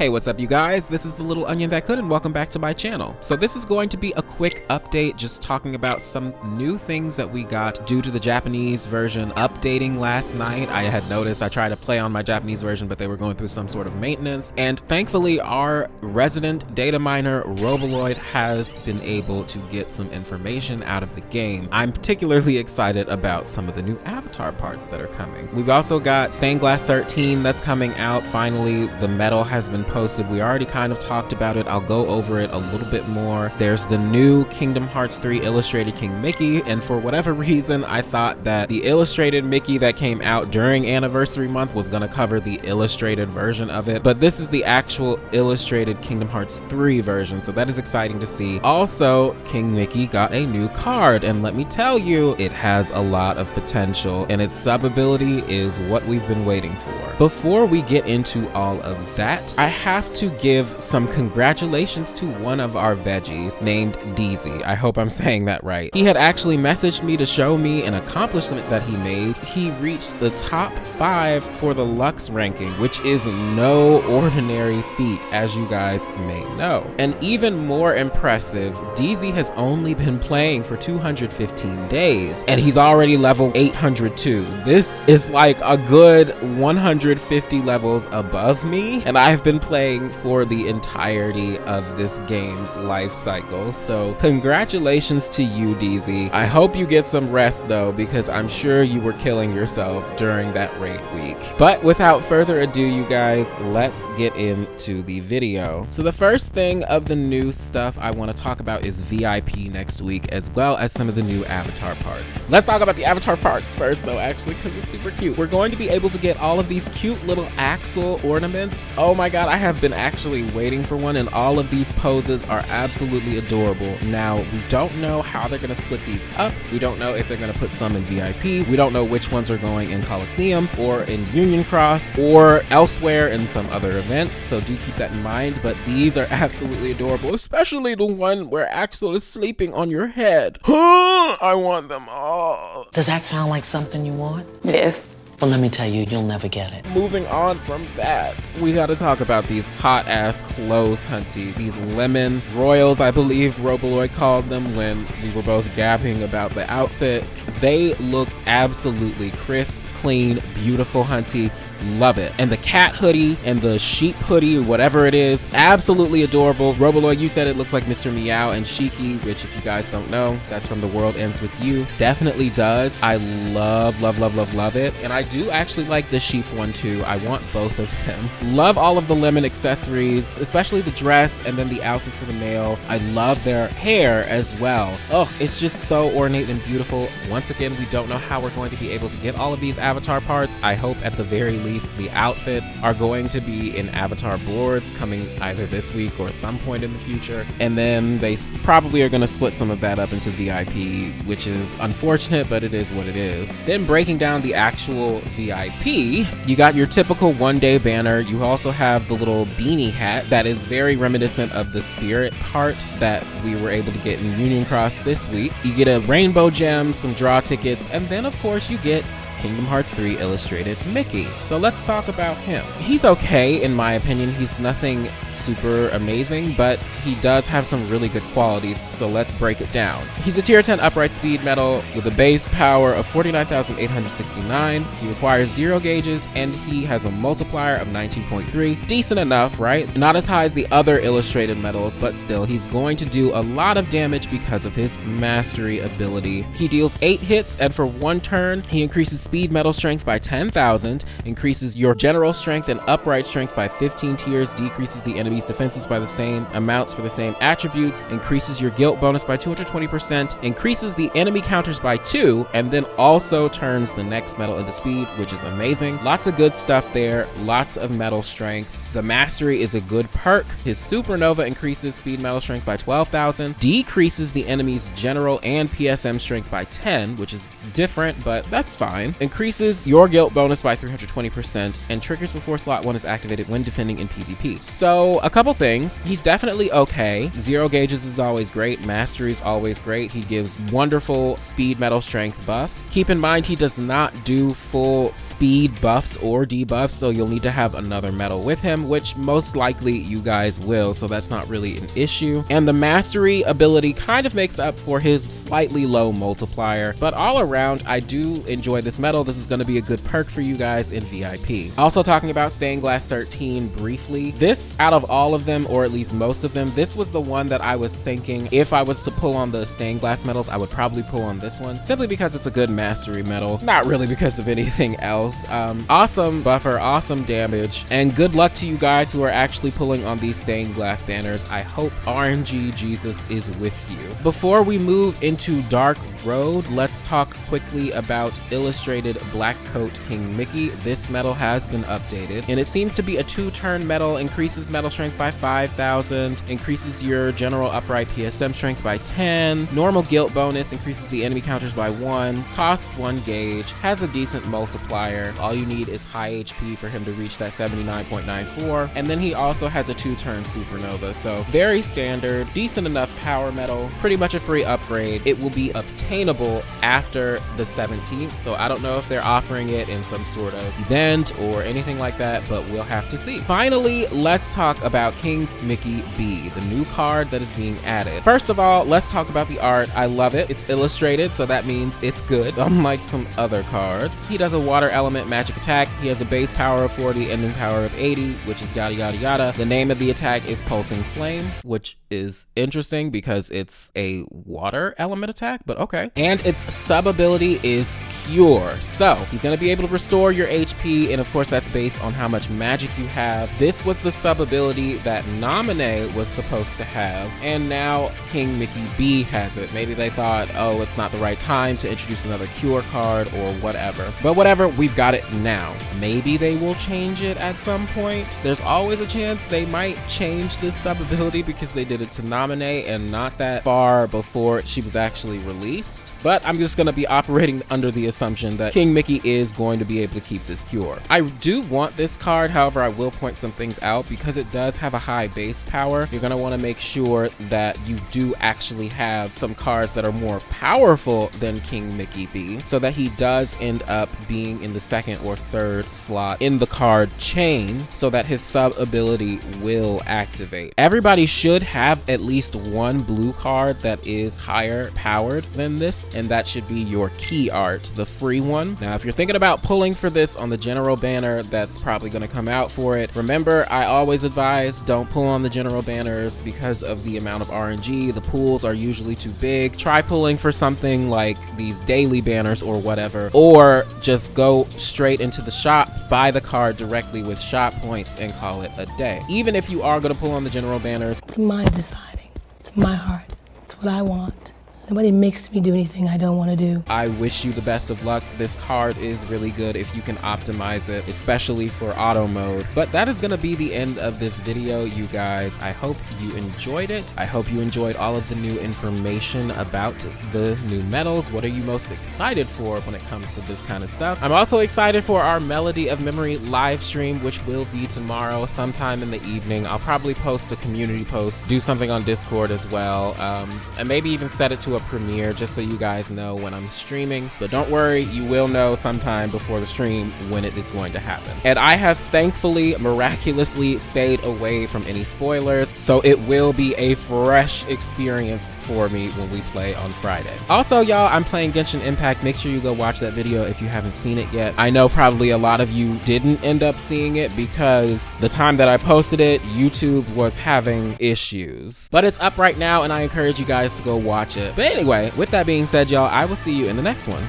Hey, what's up you guys? This is the little onion that could, and welcome back to my channel. So this is going to be a quick update, just talking about some new things that we got due to the Japanese version updating last night. I had noticed I tried to play on my Japanese version, but they were going through some sort of maintenance. And thankfully, our resident data miner, Roboloid, has been able to get some information out of the game. I'm particularly excited about some of the new avatar parts that are coming. We've also got Stained Glass 13 that's coming out. Finally, the metal has been posted. We already kind of talked about it. I'll go over it a little bit more. There's the new Kingdom Hearts 3 Illustrated King Mickey, and for whatever reason, I thought that the illustrated Mickey that came out during Anniversary Month was going to cover the illustrated version of it, but this is the actual illustrated Kingdom Hearts 3 version, so that is exciting to see. Also, King Mickey got a new card, and let me tell you, it has a lot of potential, and its sub ability is what we've been waiting for. Before we get into all of that, I have to give some congratulations to one of our veggies named DZ. I hope I'm saying that right. He had actually messaged me to show me an accomplishment that he made. He reached the top 5 for the Lux ranking, which is no ordinary feat, as you guys may know. And even more impressive, DZ has only been playing for 215 days, and he's already level 802. This is like a good 150 levels above me, and I've been playing for the entirety of this game's life cycle. So congratulations to you, DZ. I hope you get some rest though, because I'm sure you were killing yourself during that raid week. But without further ado, you guys, let's get into the video. So the first thing of the new stuff I want to talk about is VIP next week, as well as some of the new avatar parts. Let's talk about the avatar parts first though, actually, because it's super cute. We're going to be able to get all of these cute little Axel ornaments. Oh my god, I have been actually waiting for one, and all of these poses are absolutely adorable. Now, we don't know how they're going to split these up. We don't know if they're going to put some in VIP. We don't know which ones are going in Coliseum or in Union Cross or elsewhere in some other event, so do keep that in mind. But these are absolutely adorable, especially the one where Axel is sleeping on your head. I want them all. Does that sound like something you want? Yes. Well, let me tell you, you'll never get it. Moving on from that, we gotta talk about these hot-ass clothes, hunty. These lemon royals, I believe Roboloid called them when we were both gabbing about the outfits. They look absolutely crisp, clean, beautiful, hunty. Love it. And the cat hoodie and the sheep hoodie, whatever it is, absolutely adorable. Roboloid, you said it looks like Mr. Meow and Shiki, which if you guys don't know, that's from The World Ends With You. Definitely does. I love it. And I do actually like the sheep one too. I want both of them. Love all of the lemon accessories, especially the dress and then the outfit for the male. I love their hair as well. Oh, it's just so ornate and beautiful. Once again, we don't know how we're going to be able to get all of these avatar parts. I hope at the very least the outfits are going to be in avatar boards coming either this week or some point in the future, and then they probably are going to split some of that up into VIP, which is unfortunate, but it is what it is. Then breaking down the actual VIP, you got your typical one-day banner. You also have the little beanie hat that is very reminiscent of the spirit part that we were able to get in Union Cross this week. You get a rainbow gem, some draw tickets, and then of course you get Kingdom Hearts 3 Illustrated Mickey. So let's talk about him. He's okay in my opinion. He's nothing super amazing, but he does have some really good qualities, so let's break it down. He's a tier 10 upright speed metal with a base power of 49,869. He requires 0 gauges, and he has a multiplier of 19.3. Decent enough, right? Not as high as the other illustrated metals, but still, he's going to do a lot of damage because of his mastery ability. He deals 8 hits, and for 1 turn, he increases speed metal strength by 10,000, increases your general strength and upright strength by 15 tiers, decreases the enemy's defenses by the same amounts for the same attributes, increases your guilt bonus by 220%, increases the enemy counters by 2, and then also turns the next metal into speed, which is amazing. Lots of good stuff there, lots of metal strength. The mastery is a good perk. His supernova increases speed metal strength by 12,000, decreases the enemy's general and PSM strength by 10, which is different, but that's fine. Increases your guilt bonus by 320%, and triggers before slot 1 is activated when defending in PvP. So a couple things. He's definitely okay. 0 gauges is always great. Mastery is always great. He gives wonderful speed metal strength buffs. Keep in mind he does not do full speed buffs or debuffs, so you'll need to have another metal with him. them, which most likely you guys will, so that's not really an issue. And the mastery ability kind of makes up for his slightly low multiplier, but all around, I do enjoy this medal. This is going to be a good perk for you guys in VIP. Also talking about Stained Glass 13 briefly, this, out of all of them, or at least most of them, this was the one that I was thinking if I was to pull on the Stained Glass medals, I would probably pull on this one, simply because it's a good mastery medal, not really because of anything else. Awesome buffer, awesome damage, and good luck to you guys who are actually pulling on these Stained Glass banners. I hope RNG Jesus is with you. Before we move into Dark Road, let's talk quickly about Illustrated Black Coat King Mickey. This medal has been updated, and it seems to be a 2-turn medal, increases metal strength by 5,000, increases your general upright PSM strength by 10, normal guilt bonus, increases the enemy counters by 1, costs 1 gauge, has a decent multiplier. All you need is high HP for him to reach that 79.94, and then he also has a 2-turn supernova, so very standard, decent enough power medal, pretty much a free upgrade. It will be obtainable after the 17th, so I don't know if they're offering it in some sort of event or anything like that, but we'll have to see. Finally, let's talk about King Mickey B, the new card that is being added. First of all, let's talk about the art. I love it. It's illustrated, so that means it's good, unlike some other cards. He does a water element magic attack. He has a base power of 40, ending power of 80, which is yada yada yada. The name of the attack is Pulsing Flame, which is interesting because it's a water element attack, but okay. And its sub ability is Cure, so he's going to be able to restore your HP, and of course that's based on how much magic you have. This was the sub ability that Nominee was supposed to have, and now King Mickey B has it. Maybe they thought, oh, it's not the right time to introduce another Cure card or whatever, but whatever, we've got it now. Maybe they will change it at some point. There's always a chance they might change this sub ability because they did it to Nominee and not that far before she was actually released, but I'm just going to be operating under the assumption that King Mickey is going to be able to keep this Cure. I do want this card, however, I will point some things out. Because it does have a high base power, you're going to want to make sure that you do actually have some cards that are more powerful than King Mickey B, so that he does end up being in the 2nd or 3rd slot in the card chain, so that his sub ability will activate. Everybody should have at least one blue card that is higher powered than this, and that should be your key art, the free one. Now, if you're thinking about pulling for this on the general banner that's probably going to come out for it, remember, I always advise don't pull on the general banners because of the amount of RNG. The pools are usually too big. Try pulling for something like these daily banners or whatever, or just go straight into the shop, buy the card directly with shop points, and call it a day. Even if you are going to pull on the general banners, it's my deciding. It's my heart. It's what I want. Nobody makes me do anything I don't want to do. I wish you the best of luck. This card is really good if you can optimize it, especially for auto mode. But that is going to be the end of this video, you guys. I hope you enjoyed it. I hope you enjoyed all of the new information about the new medals. What are you most excited for when it comes to this kind of stuff? I'm also excited for our Melody of Memory live stream, which will be tomorrow sometime in the evening. I'll probably post a community post, do something on Discord as well, and maybe even set it to a premiere just so you guys know when I'm streaming. But don't worry, you will know sometime before the stream when it is going to happen. And I have thankfully miraculously stayed away from any spoilers, so it will be a fresh experience for me when we play on Friday. Also, y'all, I'm playing Genshin Impact. Make sure you go watch that video if you haven't seen it yet. I know probably a lot of you didn't end up seeing it because the time that I posted it, YouTube was having issues, but it's up right now and I encourage you guys to go watch it. But anyway, with that being said, y'all, I will see you in the next one.